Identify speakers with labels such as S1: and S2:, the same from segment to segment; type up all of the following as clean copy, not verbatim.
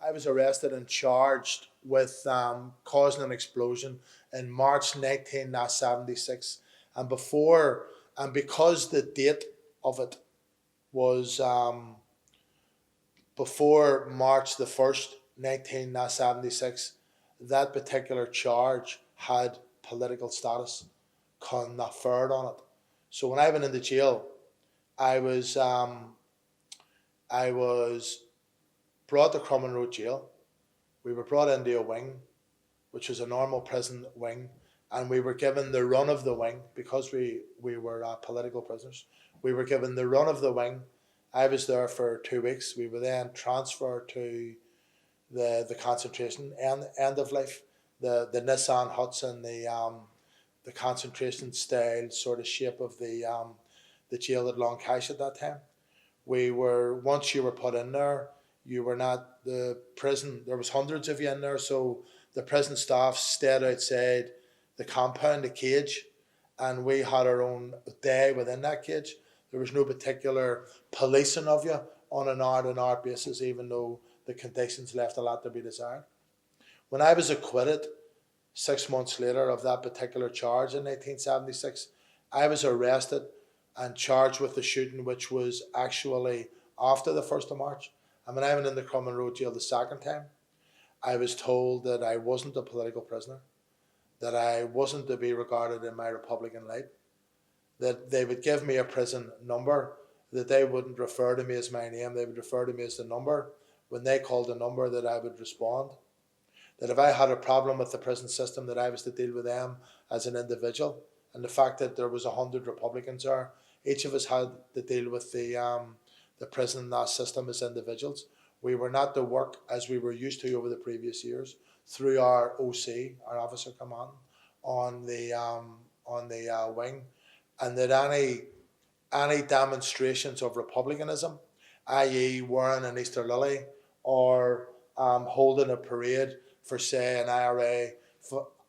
S1: I was arrested and charged with causing an explosion in March 1976, and because the date of it was before March the 1st, 1976, that particular charge had political status conferred on it. So when I went into jail, I was I was brought to Crumlin Road Jail. We were brought into a wing, which was a normal prison wing, and we were given the run of the wing because we were political prisoners. We were given the run of the wing. I was there for 2 weeks. We were then transferred to the concentration end of life, the Nissan huts and the concentration style sort of shape of the jail at Long Cash at that time. Once you were put in there, you were not the prison. There was hundreds of you in there, so the prison staff stayed outside the compound, the cage, and we had our own day within that cage. There was no particular policing of you on an hour-to-hour basis, even though the conditions left a lot to be desired. When I was acquitted 6 months later of that particular charge in 1976, I was arrested and charged with the shooting, which was actually after the 1st of March. And when I went into Crumlin Road Jail the second time, I was told that I wasn't a political prisoner, that I wasn't to be regarded in my Republican light, that they would give me a prison number, that they wouldn't refer to me as my name, they would refer to me as the number. When they called the number, that I would respond. That if I had a problem with the prison system, that I was to deal with them as an individual. And the fact that there was 100 Republicans there, each of us had to deal with the prison system as individuals. We were not to work as we were used to over the previous years through our OC, our officer command, on the wing, and that any demonstrations of republicanism, i.e. wearing an Easter lily or holding a parade for, say, an IRA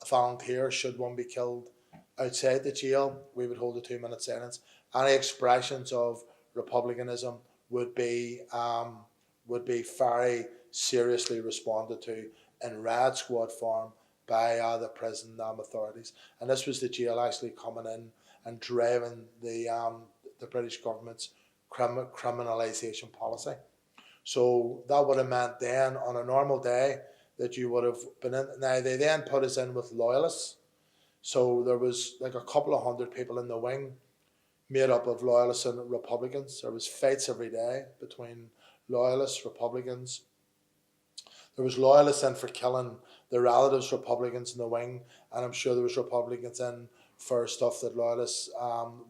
S1: volunteer, should one be killed outside the jail, we would hold a 2-minute silence. Any expressions of republicanism would be very seriously responded to in riot squad form by the prison authorities. And this was the jail actually coming in and driving the British government's criminalisation policy. So that would have meant then, on a normal day, that you would have been in. Now, they then put us in with loyalists. So there was like a couple of hundred people in the wing made up of loyalists and Republicans. There was fights every day between loyalists, Republicans. There was loyalists in for killing the relatives, Republicans in the wing, and I'm sure there was Republicans in for stuff that loyalists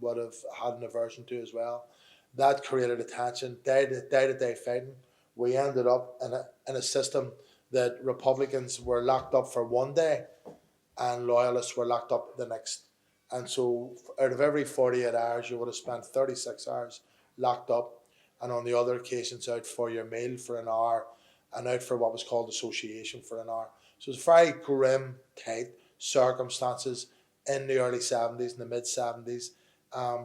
S1: would have had an aversion to as well. That created a tension, day-to-day fighting. We ended up in a system that Republicans were locked up for one day and loyalists were locked up the next. And so out of every 48 hours, you would have spent 36 hours locked up, and on the other occasions out for your meal for an hour and out for what was called association for an hour. So it's very grim, tight circumstances in the early 70s and the mid 70s,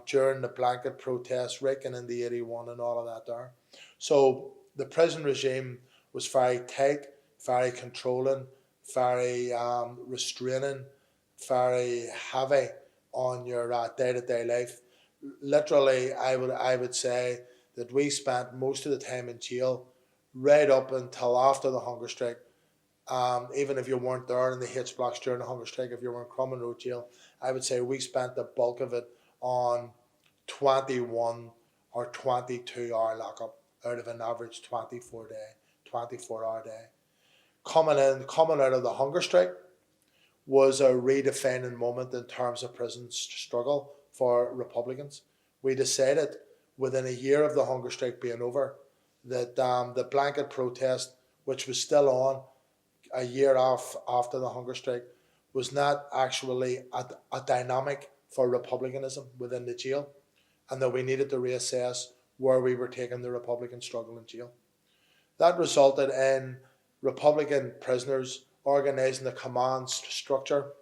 S1: during the blanket protests, right in the 81 and all of that there. So the prison regime was very tight, very controlling, very restraining, very heavy on your day-to-day life. Literally, I would say that we spent most of the time in jail right up until after the hunger strike. Even if you weren't there in the H blocks during the hunger strike, if you were in Crumlin Road Jail, I would say we spent the bulk of it on 21 or 22 hour lockup out of an average 24-hour day. Coming out of the hunger strike was a redefining moment in terms of prison struggle for Republicans. We decided within a year of the hunger strike being over that the blanket protest, which was still on a year after the hunger strike, was not actually a dynamic for republicanism within the jail, and that we needed to reassess where we were taking the Republican struggle in jail. That resulted in Republican prisoners organising a command structure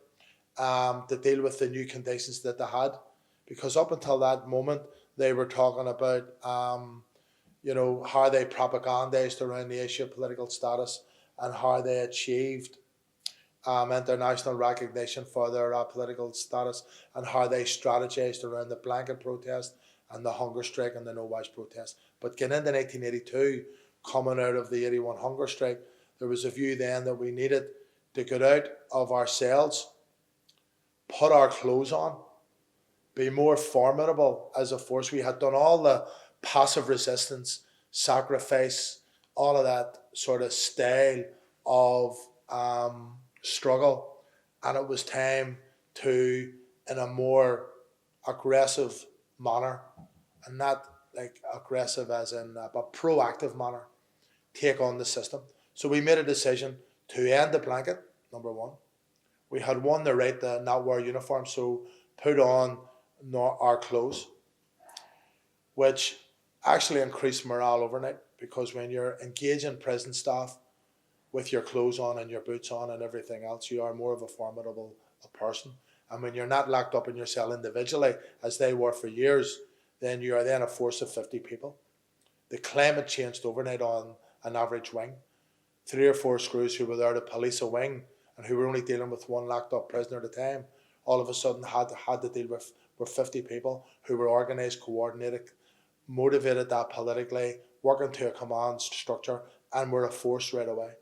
S1: to deal with the new conditions that they had, because up until that moment they were talking about you know, how they propagandized around the issue of political status and how they achieved international recognition for their political status, and how they strategized around the blanket protest and the hunger strike and the no wash protest. But getting into 1982, coming out of the 81 hunger strike, there was a view then that we needed to get out of our cells, put our clothes on, be more formidable as a force. We had done all the passive resistance, sacrifice, all of that sort of style of struggle, and it was time to, in a more aggressive manner, and not like aggressive as in but proactive manner, take on the system. So we made a decision to end the blanket, number one. We had won the right to not wear uniforms, so put on our clothes, which actually increased morale overnight, because when you're engaging prison staff with your clothes on and your boots on and everything else, you are more of a formidable person. And when you're not locked up in your cell individually, as they were for years, then you are then a force of 50 people. The climate changed overnight on an average wing. 3 or 4 screws who were there to police a wing and who were only dealing with one locked up prisoner at a time, all of a sudden had to deal with 50 people who were organised, coordinated, motivated that politically, working to a command structure, and were a force right away.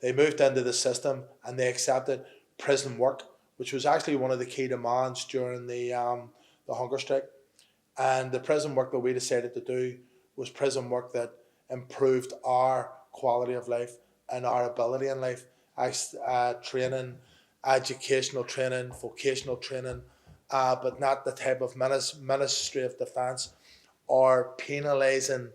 S1: They moved into the system and they accepted prison work, which was actually one of the key demands during the hunger strike. And the prison work that we decided to do was prison work that improved our quality of life and our ability in life. Training, educational training, vocational training, but not the type of Ministry of Defence or penalising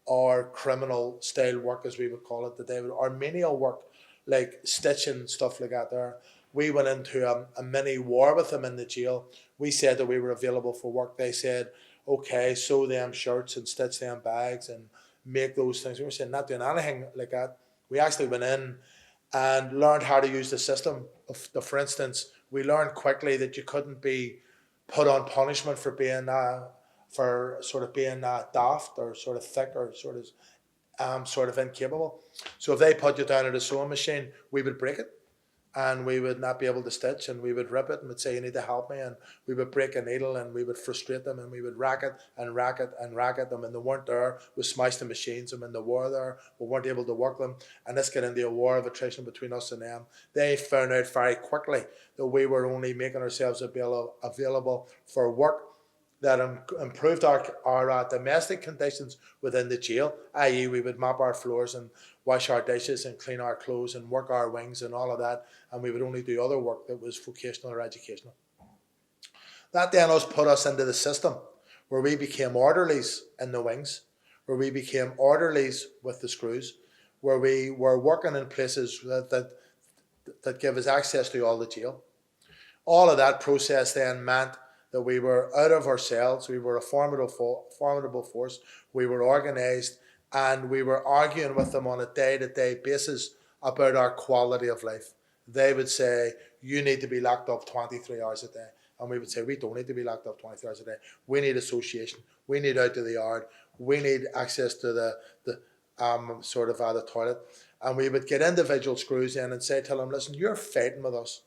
S1: or criminal style work, as we would call it today, or menial work like stitching, stuff like that there. We went into a mini war with them in the jail. We said that we were available for work. They said, okay, sew them shirts and stitch them bags and make those things. We were saying not doing anything like that. We actually went in and learned how to use the system. For instance, we learned quickly that you couldn't be put on punishment for being daft or sort of thick or sort of incapable. So if they put you down at a sewing machine, we would break it, and we would not be able to stitch, and we would rip it and would say, you need to help me, and we would break a needle and we would frustrate them, and we would rack it and rack it and rack it. And when they weren't there, we smashed the machines, and when they were there, we weren't able to work them, and this got into a war of attrition between us and them. They found out very quickly that we were only making ourselves available for work that improved our domestic conditions within the jail, i.e. we would mop our floors and wash our dishes and clean our clothes and work our wings and all of that, and we would only do other work that was vocational or educational. That then put us into the system where we became orderlies in the wings, where we became orderlies with the screws, where we were working in places that give us access to all the jail. All of that process then meant that we were out of our cells, we were a formidable force, we were organised, and we were arguing with them on a day-to-day basis about our quality of life. They would say, you need to be locked up 23 hours a day. And we would say, we don't need to be locked up 23 hours a day. We need association. We need out to the yard. We need access to the toilet. And we would get individual screws in and say to them, listen, you're fighting with us.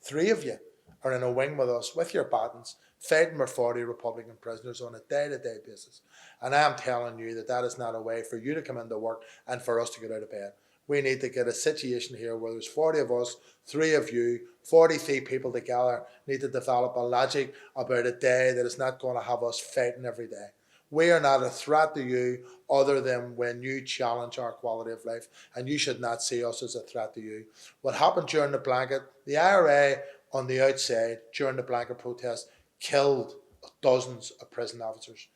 S1: 3 of you are in a wing with us with your batons, fighting with 40 Republican prisoners on a day-to-day basis. And I am telling you that is not a way for you to come into work and for us to get out of bed. We need to get a situation here where there's 40 of us, 3 of you, 43 people together, need to develop a logic about a day that is not going to have us fighting every day. We are not a threat to you other than when you challenge our quality of life, and you should not see us as a threat to you. What happened during the blanket, the IRA on the outside during the blanket protest killed dozens of prison officers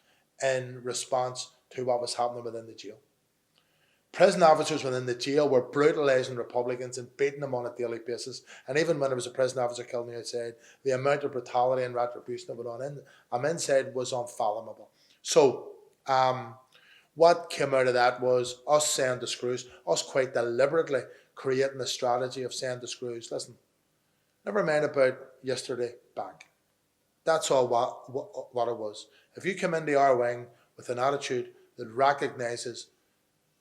S1: in response to what was happening within the jail. Prison officers within the jail were brutalising Republicans and beating them on a daily basis. And even when there was a prison officer killed on the outside, the amount of brutality and retribution that went on inside was unfathomable. So what came out of that was us saying to Screws, us quite deliberately creating a strategy of saying to Screws, listen, never mind about yesterday back. That's all what it was. If you come into our wing with an attitude that recognises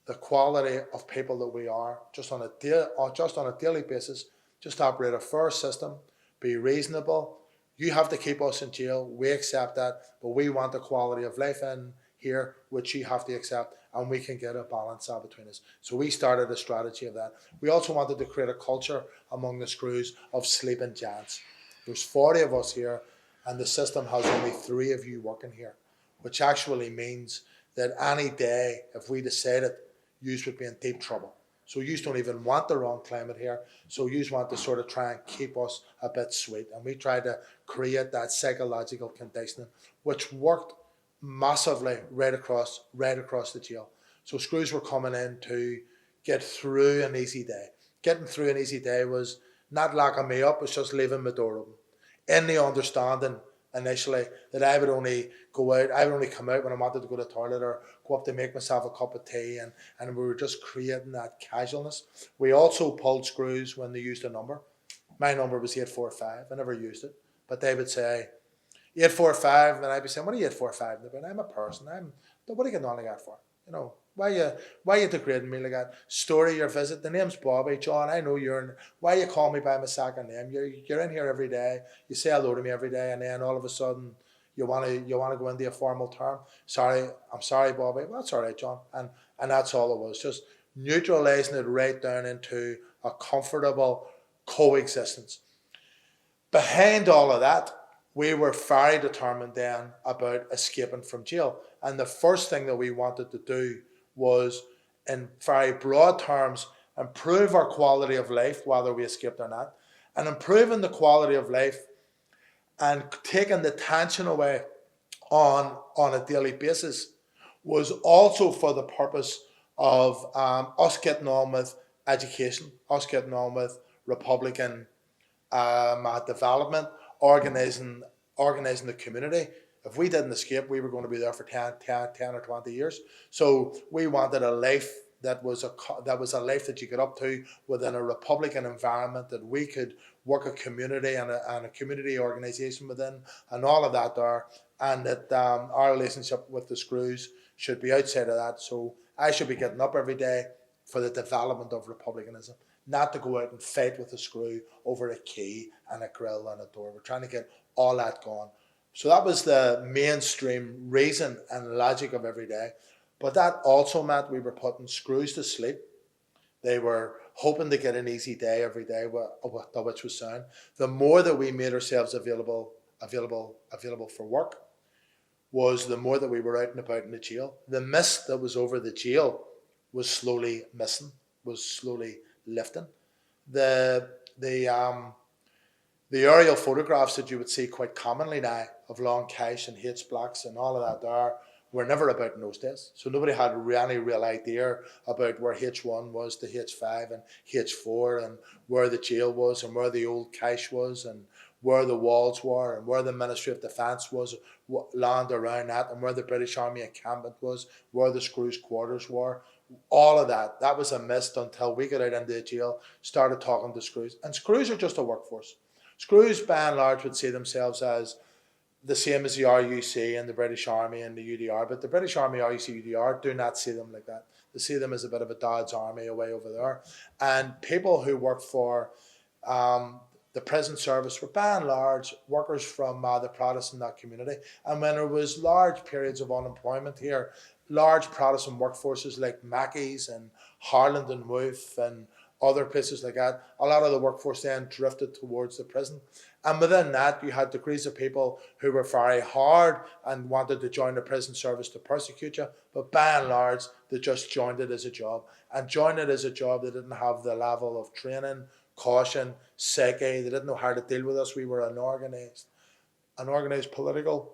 S1: the quality of people that we are, just on a daily basis, just operate a fair system, be reasonable. You have to keep us in jail, we accept that, but we want the quality of life in here, which you have to accept, and we can get a balance out between us. So we started a strategy of that. We also wanted to create a culture among the screws of sleeping giants. There's 40 of us here, and the system has only 3 of you working here, which actually means that any day, if we decided, you would be in deep trouble. So you don't even want the wrong climate here. So you want to sort of try and keep us a bit sweet. And we tried to create that psychological conditioning, which worked massively right across the jail. So screws were coming in to get through an easy day. Getting through an easy day was not locking me up, it was just leaving my door open. In the understanding initially that I would only come out when I wanted to go to the toilet or go up to make myself a cup of tea, and we were just creating that casualness. We also pulled screws when they used a number. My number was 845. I never used it, but they would say 845, and I'd be saying, what are you 845? And I'm a person. What are you getting on like that for? You know, why you degrading me like that? Story your visit. The name's Bobby. John, I know you're in. Why you call me by my second name? You're in here every day. You say hello to me every day, and then all of a sudden you wanna go into a formal term. I'm sorry, Bobby. Well, that's all right, John. And that's all it was. Just neutralizing it right down into a comfortable coexistence. Behind all of that, we were very determined then about escaping from jail. And the first thing that we wanted to do was, in very broad terms, improve our quality of life, whether we escaped or not. And improving the quality of life and taking the tension away on a daily basis was also for the purpose of us getting on with education, us getting on with Republican development, organising the community. If we didn't escape, we were going to be there for 10 or 20 years. So we wanted a life that was a life that you get up to within a Republican environment, that we could work a community and a community organisation within, and all of that there, and that our relationship with the screws should be outside of that. So I should be getting up every day for the development of republicanism, not to go out and fight with a screw over a key and a grill and a door. We're trying to get all that gone. So that was the mainstream reason and logic of every day. But that also meant we were putting screws to sleep. They were hoping to get an easy day every day, which was sound. The more that we made ourselves available for work, was the more that we were out and about in the jail. The mist that was over the jail was slowly lifting. The aerial photographs that you would see quite commonly now of long cash and H blocks and all of that there were never about in those days. So nobody had any real idea about where H1 was to H5 and H4, and where the jail was and where the old cache was and where the walls were and where the Ministry of Defence was, land around that, and where the British Army encampment was, where the screws' quarters were. All of that was a mist until we got out into the jail, started talking to screws. And screws are just a workforce. Screws, by and large, would see themselves as the same as the RUC and the British Army and the UDR, but the British Army, RUC, UDR do not see them like that. They see them as a bit of a Dodds Army away over there. And people who work for the prison service were, by and large, workers from the Protestant community. And when there was large periods of unemployment here, large Protestant workforces like Mackey's and Harland and Wolff and other places like that, a lot of the workforce then drifted towards the prison. And within that, you had degrees of people who were very hard and wanted to join the prison service to persecute you, but by and large, they just joined it as a job. And joined it as a job, they didn't have the level of training, caution, psyche, they didn't know how to deal with us. We were an organised political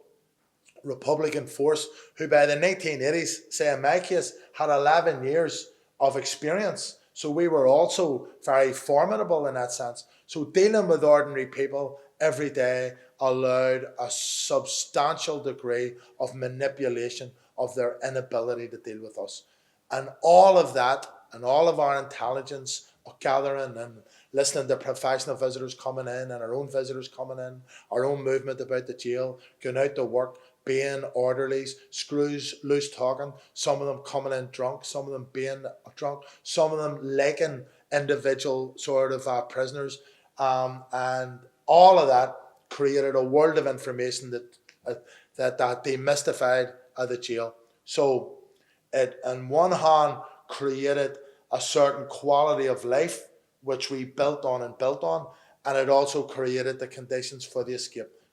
S1: Republican force who by the 1980s, say in my case, had 11 years of experience. So we were also very formidable in that sense. So dealing with ordinary people every day allowed a substantial degree of manipulation of their inability to deal with us. And all of that, and all of our intelligence gathering and listening to professional visitors coming in and our own visitors coming in, our own movement about the jail, going out to work, being orderlies, screws loose talking, some of them coming in drunk, some of them being drunk, some of them liking individual sort of prisoners, and all of that created a world of information that demystified the jail. So it, on one hand, created a certain quality of life which we built on, and it also created the conditions for the escape.